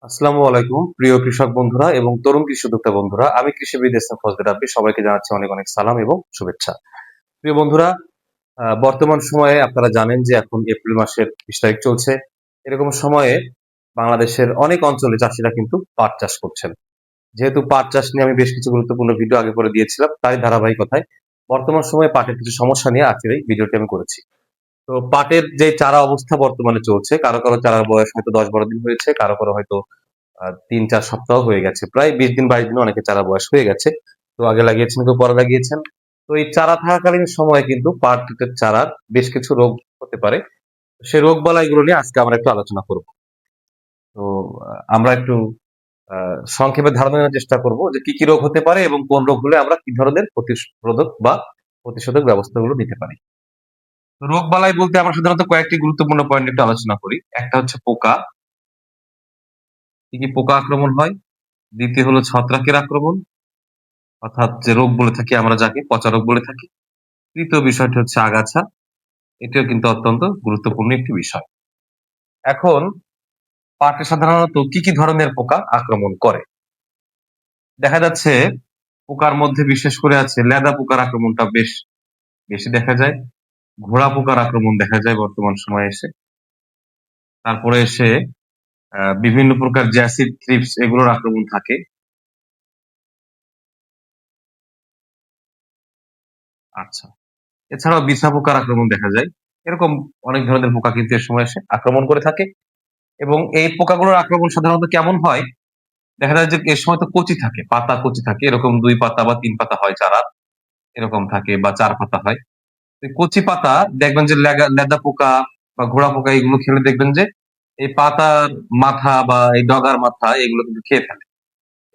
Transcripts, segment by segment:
আসসালামু আলাইকুম প্রিয় কৃষক বন্ধুরা এবং তরুণ কৃষি উদ্যোক্তা বন্ধুরা। আমি কৃষিবিদ ইসলাম ফজলে রাব্বি সবাইকে জানাচ্ছি অনেক অনেক সালাম এবং শুভেচ্ছা। প্রিয় বন্ধুরা, বর্তমান সময়ে আপনারা জানেন যে এখন এপ্রিল মাসের 20 তারিখ চলছে। এরকম সময়ে বাংলাদেশের অনেক অঞ্চলে চাষীরা কিন্তু পাট চাষ করছেন। যেহেতু পাট চাষ নিয়ে আমি বেশ কিছু গুরুত্বপূর্ণ ভিডিও আগে করে দিয়েছিলাম, তাই ধারাবাহিকতায় বর্তমান সময়ে পাটের কিছু সমস্যা নিয়ে আজকের এই ভিডিওটি আমি করেছি। তো পাটের যে চারা অবস্থা বর্তমানে চলছে, কারো কারো চারার বয়স হয়তো 10-12 দিন হয়েছে, কারো কারো হয়তো ৩-৪ সপ্তাহ হয়ে গেছে। প্রায় ২০ দিন ২২ দিন অনেকের চারা বয়স হয়ে গেছে। তো আগে লাগিয়েছেন, কেউ পরে লাগিয়েছেন। তো এই চারা থাকাকালীন সময়ে কিন্তু পাটের চারার বেশ কিছু রোগ হতে পারে। সেই রোগবালাইগুলো নিয়ে আজকে আমরা একটু আলোচনা করব। তো আমরা একটু সংক্ষেপে ধারণা নেওয়ার চেষ্টা করব যে কি রোগ হতে পারে এবং কোন রোগ হলে আমরা কি ধরনের প্রতিরোধক বা প্রতিষেধক ব্যবস্থাগুলো নিতে পারি। তো রোগবালাই বলতে আমরা সাধারণত কয়েকটি গুরুত্বপূর্ণ পয়েন্ট একটু আলোচনা করি। একটা হচ্ছে পোকা, কি পোকা আক্রমণ হয়। দ্বিতীয় হলো ছত্রাকের আক্রমণ, অর্থাৎ যে রোগ বলে থাকি আমরা যাকে পচা রোগ বলে থাকি। তৃতীয় বিষয়টি হচ্ছে আগাছা। এটিও কিন্তু অত্যন্ত গুরুত্বপূর্ণ একটি বিষয়। এখন পাটে সাধারণত কি ধরনের পোকা আক্রমণ করে? দেখা যাচ্ছে পোকার মধ্যে বিশেষ করে আছে লেদা পোকার আক্রমণটা বেশ বেশি দেখা যায়। ঘোড়া পোকার আক্রমণ দেখা যায় বর্তমান সময়ে এসে। তারপরে এসে বিভিন্ন প্রকার জ্যাসিড, থ্রিপস এগুলোর আক্রমণ থাকে। আচ্ছা। এছাড়াও বিছা পোকার আক্রমণ দেখা যায়। এরকম অনেক ধরনের পোকা কিন্তু এ সময় এসে আক্রমণ করে থাকে। এবং এই পোকাগুলোর আক্রমণ সাধারণত কেমন হয়? দেখা যায় যে এ সময় তো কচি থাকে, পাতা কচি থাকে। এরকম ২ পাতা বা ৩ পাতা হয় চারা, এরকম থাকে বা ৪ পাতা হয়। এই কচি পাতা দেখবেন যে লেদা পোকা বা ঘোড়া পোকা এগুলো খেলে দেখবেন যে এই পাতার মাথা বা এই ডগার মাথা এগুলো কিন্তু খেয়ে ফেলে।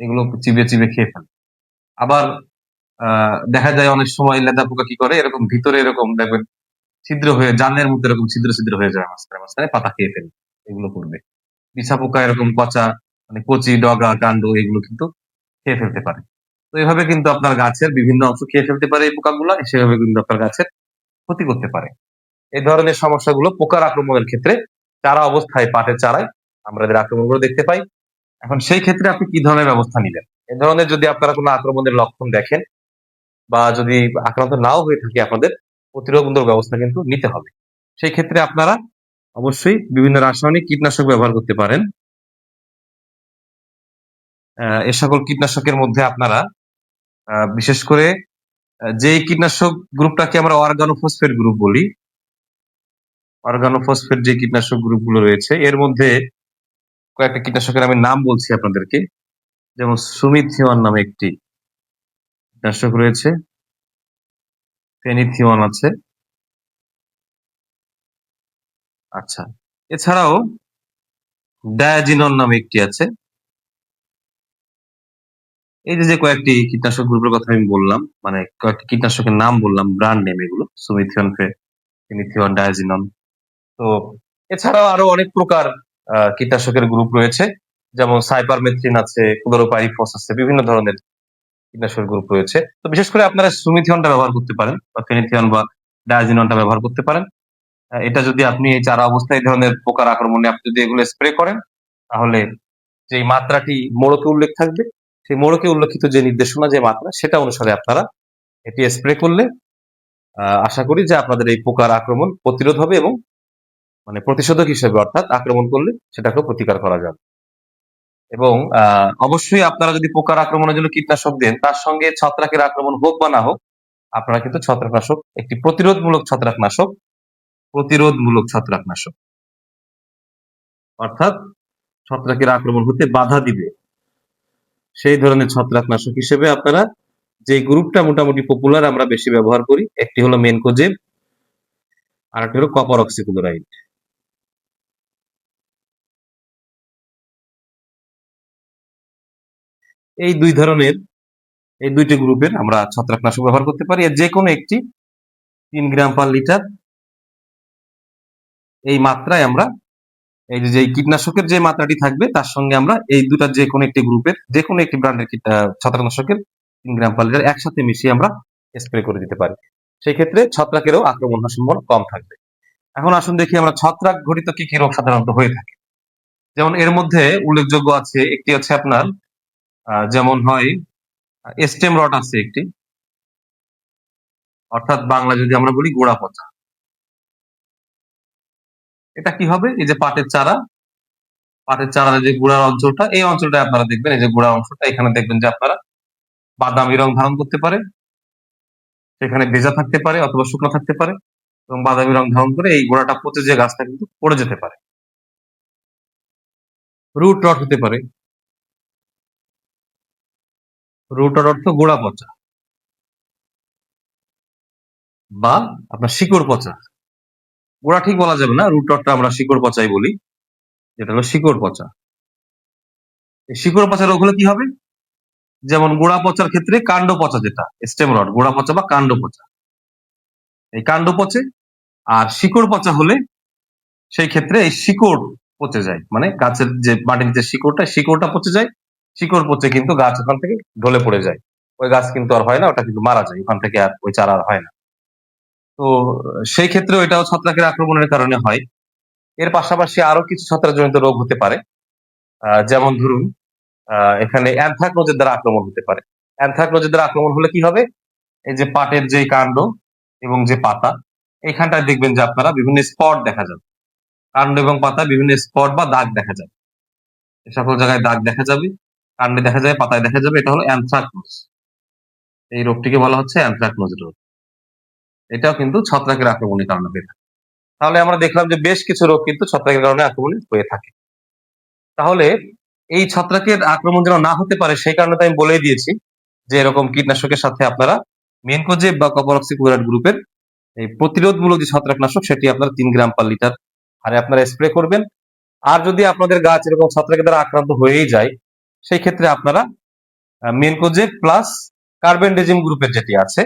এগুলো চিবিয়ে খেয়ে ফেলে। আবার দেখা যায় অনেক সময় লেদা পোকা কি করে এরকম ভিতরে এরকম দেখবেন ছিদ্র হয়ে জালের মধ্যে এরকম ছিদ্র হয়ে যায় মাঝখানে পাতা খেয়ে ফেলে। এগুলো করবে। বিছা পোকা এরকম পচা মানে কচি ডগা, কাণ্ড এগুলো কিন্তু খেয়ে ফেলতে পারে। তো এভাবে কিন্তু আপনার গাছের বিভিন্ন অংশ খেয়ে ফেলতে পারে এই পোকাগুলা, সেভাবে কিন্তু আপনার গাছের ক্ষতি করতে পারে। এই ধরনের সমস্যাগুলো পোকার আক্রমণের ক্ষেত্রে চারা অবস্থায় পাটের চারায় আমরা এদের আক্রমণগুলো দেখতে পাই। এখন সেই ক্ষেত্রে আপনি কি ধরনের ব্যবস্থা নিবেন? এ ধরনের যদি আপনারা কোনো আক্রমণের লক্ষণ দেখেন বা যদি আক্রান্ত নাও হয়ে থাকে আপনাদের প্রতিরোধমূলক ব্যবস্থা কিন্তু নিতে হবে। সেই ক্ষেত্রে আপনারা অবশ্যই বিভিন্ন রাসায়নিক কীটনাশক ব্যবহার করতে পারেন। এ সকল কীটনাশকের মধ্যে আপনারা বিশেষ করে যেই কীটনাশক গ্রুপটাকে আমরা অর্গানোফসফেট গ্রুপ বলি, অর্গানোফসফেট যে কীটনাশক গ্রুপগুলো রয়েছে এর মধ্যে কয়েকটা কীটনাশকের আমি নাম বলছি আপনাদেরকে। যেমন সুমিথিয়ন নামে একটি কীটনাশক রয়েছে, ফেনিথিয়ন আছে। আচ্ছা। এছাড়াও ডায়াজিনন নামে একটি আছে। এই যে কয়েকটি কীটনাশক গ্রুপের কথা আমি বললাম, মানে কয়েকটি কীটনাশকের নাম বললাম, ব্র্যান্ড নেম এগুলো। Sumithion, Fenithion, diazinon. তো এছাড়াও আরো অনেক প্রকার কীটনাশকের গ্রুপ রয়েছে। যেমন সাইপারমেথ্রিন আছে, ক্লোরোপাইরিফস আছে, বিভিন্ন ধরনের কীটনাশকের গ্রুপ রয়েছে। তো বিশেষ করে আপনারা সুমিথিয়নটা ব্যবহার করতে পারেন বা ফেনিথিয়ন বা ডায়াজিননটা ব্যবহার করতে পারেন। এটা যদি আপনি এই চারা অবস্থায় এই ধরনের পোকার আক্রমণে আপনি যদি এগুলো স্প্রে করেন, তাহলে যেই মাত্রাটি মোড়কে উল্লেখ থাকবে, সেই মোড়কে উল্লেখিত যে নির্দেশনা যে মাত্রা সেটা অনুসারে আপনারা এটি স্প্রে করলে আশা করি যে আপনাদের এই পোকার আক্রমণ প্রতিরোধ হবে এবং মানে প্রতিষেধক হিসেবে অর্থাৎ আক্রমণ করলে সেটাকেও প্রতিকার করা যাবে। এবং অবশ্যই আপনারা যদি পোকার আক্রমণের জন্য কীটনাশক দেন, তার সঙ্গে ছত্রাকের আক্রমণ হোক বা না হোক, আপনারা কিন্তু ছত্রাকনাশক একটি প্রতিরোধমূলক ছত্রাকনাশক অর্থাৎ ছত্রাকের আক্রমণ হতে বাধা দিবে সেই ধরনের ছত্রাকনাশক হিসেবে আপনারা যে গ্রুপটা মোটামুটি পপুলার আমরা বেশি ব্যবহার করি, একটি হলো মেনকোজেব, আর একটি হলো কপার অক্সিক্লোরাইড। এই দুই ধরনের এই দুইটি গ্রুপের আমরা ছত্রাকনাশক ব্যবহার করতে পারি। যে কোনো একটি ৩ গ্রাম পার লিটার এই মাত্রায় আমরা এই যে কীটনাশকের যে মাত্রাটি থাকবে তার সঙ্গে আমরা এই দুটা যে কোনো একটি গ্রুপের যে কোনো একটি ব্র্যান্ডের ছত্রাকনাশকের ৩ গ্রাম পার লিটার একসাথে মিশিয়ে আমরা স্প্রে করে দিতে পারি। সেই ক্ষেত্রে ছত্রাকেরও আক্রমণ হওয়ার সম্ভাবনা কম থাকবে। এখন আসুন দেখি আমরা ছত্রাক ঘটিত কি রোগ সাধারণত হয়ে থাকে। যেমন এর মধ্যে উল্লেখযোগ্য আছে, একটি হচ্ছে আপনার যেমন হয় স্টেম রট আছে একটি, অর্থাৎ বাংলা যদি আমরা বলি গোড়া পচা। এটা কি হবে? এই যে পাটের চারার যে গুড়ার অঞ্চলটা, এই অঞ্চলটা আপনারা দেখবেন, এই যে গুড়ার অংশটা, এখানে দেখবেন যে আপনারা বাদামি রং ধারণ করতে পারে, সেখানে ভেজা থাকতে পারে অথবা শুকনো থাকতে পারে, এবং বাদামি রং ধারণ করে এই গোড়াটা পচে যে গাছটা কিন্তু পড়ে যেতে পারে। রুট রট হতে পারে। রুট রট অর্থ গোড়া পচা বা আপনার শিকড় পচা। গোড়া ঠিক বলা যাবে না, রুট রটটা আমরা শিকড় পচাই বলি, যেটা হলো শিকড় পচা। এই শিকড় পচা রোগ হলে কি হবে? যেমন গোড়া পচার ক্ষেত্রে কাণ্ড পচা, যেটা স্টেম রট, গোড়া পচা বা কাণ্ড পচা, এই কাণ্ড পচে। আর শিকড় পচা হলে সেই ক্ষেত্রে এই শিকড় পচে যায়, মানে গাছের যে মাটির যে শিকড়টা পচে যায়। শিকড় পচে কিন্তু গাছ ওখান থেকে ঢলে পড়ে যায়, ওই গাছ কিন্তু আর হয় না, ওটা কিন্তু মারা যায়, ওখান থেকে আর ওই চারা আর হয় না। তো সেই ক্ষেত্রে এটাও ছত্রাকের আক্রমণের কারণে হয়। এর পাশাপাশি আরো কিছু ছত্রাকজনিত রোগ হতে পারে, যেমন ধরুন এখানে অ্যানথ্রাকনোজের দ্বারা আক্রমণ হতে পারে। অ্যানথ্রাকনোজের দ্বারা আক্রমণ হলে কি হবে? এই যে পাটের যে কাণ্ড এবং যে পাতা, এইখানটায় দেখবেন যে আপনারা বিভিন্ন স্পট দেখা যাবে, কাণ্ড এবং পাতায় বিভিন্ন স্পট বা দাগ দেখা যাবে। এ সকল জায়গায় দাগ দেখা যাবে, কাণ্ডে দেখা যাবে, পাতায় দেখা যাবে, এটা হলো অ্যানথ্রাকনোজ। এই রোগটিকে বলা হচ্ছে অ্যানথ্রাকনোজ রোগ। এটাও কিন্তু ছত্রাকের আক্রমণের কারণে হয়ে থাকে। তাহলে আমরা দেখলাম যে বেশ কিছু রোগ কিন্তু ছত্রাকের কারণে আক্রমণ হয়ে থাকে। তাহলে এই ছত্রাকের আক্রমণ যেন না হতে পারে, সেই কারণে তো আমি বলেই দিয়েছি যে এরকম কীটনাশকের সাথে আপনারা মেনকোজেব বা কপার অক্সিক্লোরাইড গ্রুপের এই প্রতিরোধমূলক যে ছত্রাকনাশক, সেটি আপনারা 3 গ্রাম পার লিটার হারে আপনারা স্প্রে করবেন। আর যদি আপনাদের গাছ এরকম ছত্রাকের দ্বারা আক্রান্ত হয়েই যায়, সেই ক্ষেত্রে আপনারা মেনকোজেব প্লাস কার্বেন্ডেজিম গ্রুপের যেটি আছে,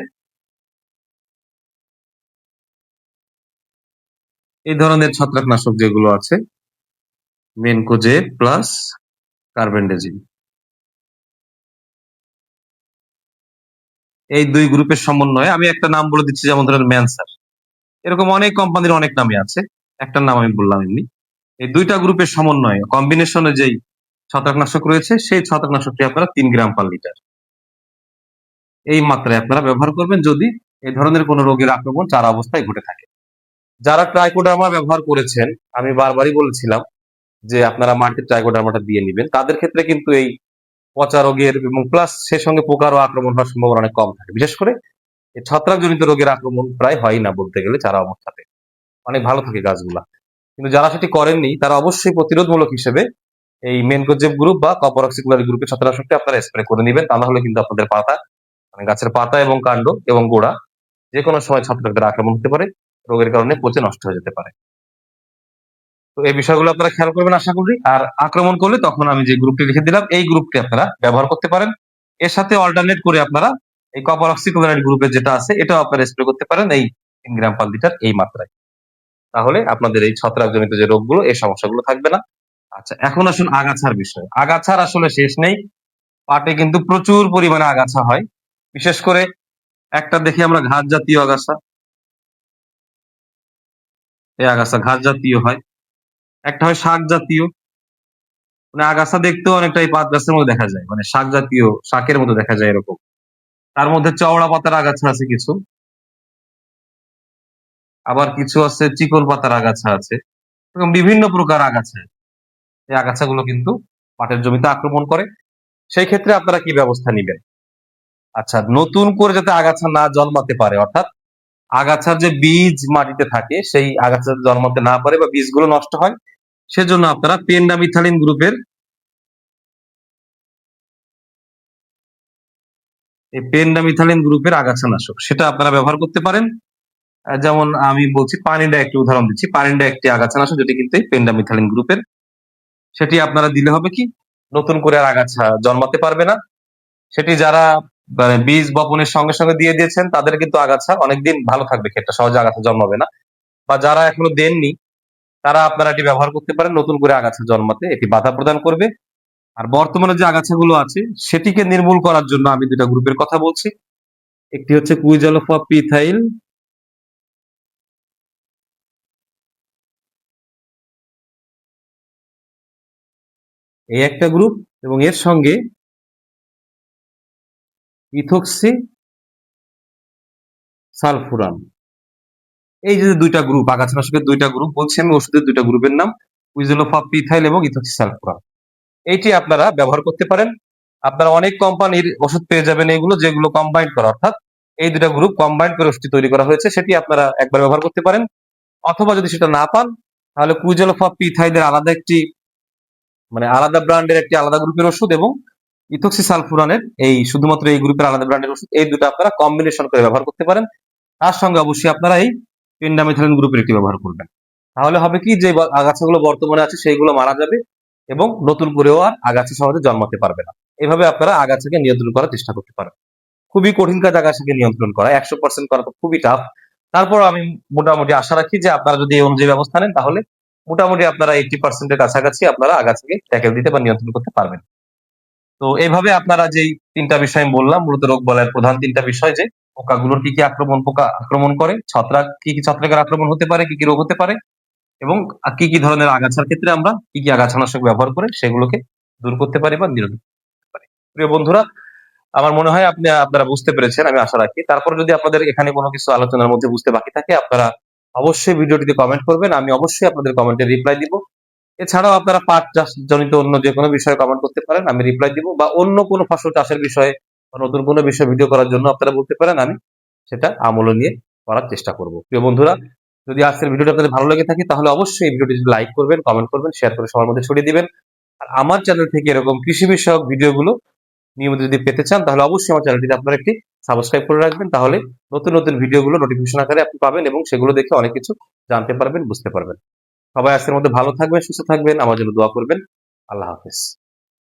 এই ধরনের ছত্রাকনাশক যেগুলো আছে, মেনকোজেব প্লাস কার্বেন্ডেজিম, এই 2 গ্রুপের সমন্বয়ে আমি একটা নাম বলে দিচ্ছি, যেমন ধরেন ম্যানসার। এরকম অনেক কোম্পানির অনেক নামই আছে, একটার নাম আমি বললাম এমনি। এই 2টা গ্রুপের সমন্বয়ে কম্বিনেশনে যেই ছত্রাকনাশক রয়েছে, সেই ছত্রাকনাশকটি আপনারা 3 গ্রাম পার লিটার এই মাত্রায় আপনারা ব্যবহার করবেন, যদি এই ধরনের কোনো রোগের আক্রমণ চারা অবস্থায় ঘটে থাকে। যারা ট্রাইকোডার্মা ব্যবহার করেছেন, আমি বারবারই বলেছিলাম যে আপনারা মাটিতে ট্রাইকোডার্মাটা দিয়ে নিবেন। তাদের ক্ষেত্রে কিন্তু এই পচা রোগের এবং প্লাস সে সঙ্গে পোকারও আক্রমণ হওয়ার সম্ভাবনা অনেক কম থাকে। বিশেষ করে এই ছত্রাকজনিত রোগের আক্রমণ প্রায় হয় না বলতে গেলে চারা অবস্থাতে, অনেক ভালো থাকে গাছগুলা। কিন্তু যারা সেটি করেননি, তারা অবশ্যই প্রতিরোধমূলক হিসেবে এই মেনকোজেব গ্রুপ বা কপার অক্সিক্লোরাইড গ্রুপের ছত্রাকনাশকটি আপনারা স্প্রে করে নিবেন। তা নাহলে কিন্তু আপনাদের পাতা, মানে গাছের পাতা এবং কাণ্ড এবং গোড়া যে কোনো সময় ছত্রাকের আক্রমণ হতে পারে, রোগের কারণে পচে নষ্ট হয়ে যেতে পারে। তো এই বিষয়গুলো আপনারা খেয়াল করবেন আশা করি। আর আক্রমণ করলে তখন আমি যে গ্রুপটি লিখে দিলাম, এই গ্রুপটি আপনারা ব্যবহার করতে পারেন। এর সাথে অল্টারনেট করে আপনারা এই কপার অক্সিক্লোরাইড গ্রুপের যেটা আছে, এটাও আপনারা স্প্রে করতে পারেন এই 3 গ্রাম পার লিটার এই মাত্রায়। তাহলে আপনাদের এই ছত্রাকজনিত যে রোগগুলো, এই সমস্যাগুলো থাকবে না। আচ্ছা, এখন আসুন আগাছার বিষয়। আগাছার আসলে শেষ নেই। পাটে কিন্তু প্রচুর পরিমাণে আগাছা হয়। বিশেষ করে একটা দেখি আমরা ঘাস জাতীয় আগাছা। এই আগাছা ঘাস জাতীয় হয়। একটা হয় শাক জাতীয়। মানে আগাছা দেখতেও অনেকটা এই পাট গাছের মতো দেখা যায়। মানে শাক জাতীয়, শাকের মতো দেখা যায় এরকম। তার মধ্যে চওড়া পাতার আগাছা আছে কিছু। আবার কিছু আছে চিকন পাতার আগাছা আছে। এরকম বিভিন্ন প্রকার আগাছা। এই আগাছাগুলো কিন্তু পাটের জমিতে আক্রমণ করে। সেই ক্ষেত্রে আপনারা কি ব্যবস্থা নিবেন? আচ্ছা, নতুন করে যাতে আগাছা না জন্মাতে পারে, অর্থাৎ আগাছার যে বীজ মাটিতে থাকে, সেই আগাছা জন্মাতে না পারে বা বীজগুলো নষ্ট হয়, সেজন্য আপনারা পেন্ডামিথালিন গ্রুপের আগাছানাশক, সেটা আপনারা ব্যবহার করতে পারেন। যেমন আমি বলছি, পানিডা একটি উদাহরণ দিচ্ছি। পানিডা একটি আগাছানাশক, যেটি কিন্তু এই পেন্ডামিথালিন গ্রুপের। সেটি আপনারা দিলে হবে কি, নতুন করে আর আগাছা জন্মাতে পারবে না। সেটি যারা মানে বীজ বপনের সঙ্গে সঙ্গে দিয়ে দিয়েছেন, তাদের কিন্তু আগাছা অনেকদিন ভালো থাকবে, ক্ষেতটা সহজে আগাছা জন্মাবে না। বা যারা এখনো দেননি, তারা আপনারা এটি ব্যবহার করতে পারেন, নতুন করে আগাছা জন্মাতে এটি বাধা প্রদান করবে। আর বর্তমানে যে আগাছাগুলো আছে, সেটিকে নির্মূল করার জন্য আমি 2টা গ্রুপের কথা বলছি। একটি হচ্ছে কুইজালোফা পিথাইল এই একটা গ্রুপ এবং এর সঙ্গে ইথক্সি সালফুরান। এই যে দুইটা গ্রুপ, আগাছানাশকের দুইটা গ্রুপ বলছি আমি, ওষুধের দুইটা গ্রুপের নাম কুইজেলোফাপ পিথাইল এবং ইথক্সি সালফুরান। এইটি আপনারা ব্যবহার করতে পারেন। আপনারা অনেক কোম্পানির ওষুধ পেয়ে যাবেন এগুলো, যেগুলো কম্বাইন্ড করা, অর্থাৎ এই দুটা গ্রুপ কম্বাইন্ড করে ওষুধটি তৈরি করা হয়েছে, সেটি আপনারা একবার ব্যবহার করতে পারেন। অথবা যদি সেটা না পান, তাহলে কুইজেলোফাপ পিথাইলের আলাদা একটি, মানে আলাদা ব্র্যান্ডের একটি আলাদা গ্রুপের ওষুধ এবং ইথক্সি সালফুরানের এই শুধুমাত্র এই গ্রুপের আলাদা ব্র্যান্ডের ওষুধ, এই দুটো আপনারা কম্বিনেশন করে ব্যবহার করতে পারেন। তার সঙ্গে অবশ্যই আপনারা এই পেন্ডামিথালিন গ্রুপের একটি ব্যবহার করবেন। তাহলে হবে কি, যে আগাছাগুলো বর্তমানে আছে সেইগুলো মারা যাবে এবং নতুন করেও আর আগাছা সহজে জন্মাতে পারবে না। এভাবে আপনারা আগাছাকে নিয়ন্ত্রণ করার চেষ্টা করতে পারেন। খুবই কঠিন কাজ আগাছাকে নিয়ন্ত্রণ করা, 100% করা তো খুবই টাফ। তারপর আমি মোটামুটি আশা রাখি যে আপনারা যদি এই অনুযায়ী ব্যবস্থা নেন, তাহলে মোটামুটি আপনারা 80% এর কাছাকাছি আপনারা আগাছাকে ট্যাকেল দিতে বা নিয়ন্ত্রণ করতে পারবেন। তো এইভাবে আপনারা যেই তিনটা বিষয় আমি বললাম, মূলত রোগ বলার প্রধান তিনটা বিষয়, যে পোকাগুলোর কি কি পোকা আক্রমণ করে, ছত্রাক কি কি ছত্রাকের আক্রমণ হতে পারে, কি কি রোগ হতে পারে, এবং কি কি ধরনের আগাছার ক্ষেত্রে আমরা কি কি আগাছানাশক ব্যবহার করে সেগুলোকে দূর করতে পারি বা নিরোধ করতে পারি। প্রিয় বন্ধুরা, আমার মনে হয় আপনারা বুঝতে পেরেছেন, আমি আশা রাখি। তারপর যদি আপনাদের এখানে কোনো কিছু আলোচনার মধ্যে বুঝতে বাকি থাকে, আপনারা অবশ্যই ভিডিওটিতে কমেন্ট করবেন, আমি অবশ্যই আপনাদের কমেন্টে রিপ্লাই দিব। এছাড়াও আপনারা পাট চাষ জনিত অন্য যে কোনো বিষয়ে কমেন্ট করতে পারেন, আমি রিপ্লাই দিব, বা অন্য কোনো ফসল চাষের বিষয়ে বা নতুন কোনো বিষয়ে ভিডিও করার জন্য আপনারা বলতে পারেন, আমি সেটা আমল নিয়ে করার চেষ্টা করব। প্রিয় বন্ধুরা, যদি আজকের ভিডিওটি আপনাদের ভালো লেগে থাকে, তাহলে অবশ্যই এই ভিডিওটি লাইক করবেন, কমেন্ট করবেন, শেয়ার করে সবার মধ্যে ছড়িয়ে দিবেন। আর আমার চ্যানেল থেকে এরকম কৃষি বিষয়ক ভিডিওগুলো নিয়মিত যদি পেতে চান, তাহলে অবশ্যই আমার চ্যানেলটিতে আপনারা একটি সাবস্ক্রাইব করে রাখবেন। তাহলে নতুন নতুন ভিডিওগুলো নোটিফিকেশন আকারে আপনি পাবেন এবং সেগুলো দেখে অনেক কিছু জানতে পারবেন, বুঝতে পারবেন। সবাই আজকের মধ্যে ভালো থাকবেন, সুস্থ থাকবেন, আমার জন্য দোয়া করবেন। আল্লাহ হাফেজ।